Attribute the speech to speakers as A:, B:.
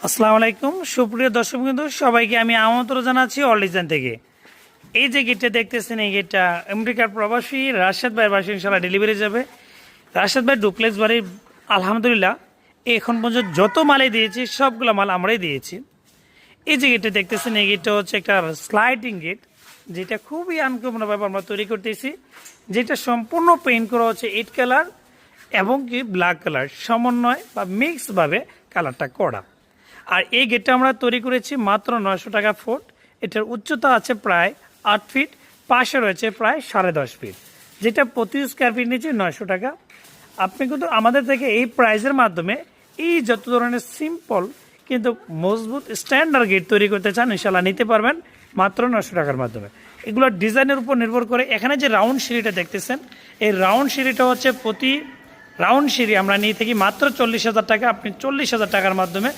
A: আসসালামু আলাইকুম সুপ্রিয় দর্শক বিন্দু সবাইকে আমি আমন্ত্রণ জানাচ্ছি অল ডিজাইন থেকে। এই যে গেটটা দেখতেছেন এই গেটটা আমেরিকার প্রবাসী রাশেদ ভাইয়ের বাসা ইনশাল্লাহ ডেলিভারি যাবে। রাশেদ ভাই ডুপ্লেক্স বাড়ি আলহামদুলিল্লাহ এখন পর্যন্ত যত মালই দিয়েছি সবগুলো মাল আমরাই দিয়েছি। এই যে গেটটা দেখতেছেন এই গেটটা হচ্ছে একটা স্লাইডিং গেট, যেটা খুবই আনকমনভাবে আমরা তৈরি করতেছি, যেটা সম্পূর্ণ পেইন্ট করা হচ্ছে 8 কালার এবং কি ব্ল্যাক কালার সমন্বয় বা মিক্সভাবে কালারটা করা। আর এই গেটটা আমরা তৈরি করেছি মাত্র 900 টাকা ফুট। এটার উচ্চতা আছে প্রায় 8 ফিট, পাশে রয়েছে প্রায় 10.5 ফিট, যেটা প্রতি স্কোয়ার ফিট নিচে 900 টাকা। আপনি কিন্তু আমাদের থেকে এই প্রাইজের মাধ্যমে এই যত ধরনের সিম্পল কিন্তু মজবুত স্ট্যান্ডার্ড গেট তৈরি করতে চান ইনশাল্লাহ নিতে পারবেন মাত্র 900 টাকার মাধ্যমে। এগুলো ডিজাইনের উপর নির্ভর করে। এখানে যে রাউন্ড সিঁড়িটা দেখতেছেন এই রাউন্ড সিঁড়িটা হচ্ছে প্রতি রাউন্ড সিঁড়ি আমরা নিয়ে থাকি মাত্র 40,000 টাকা। আপনি 40,000 টাকার মাধ্যমে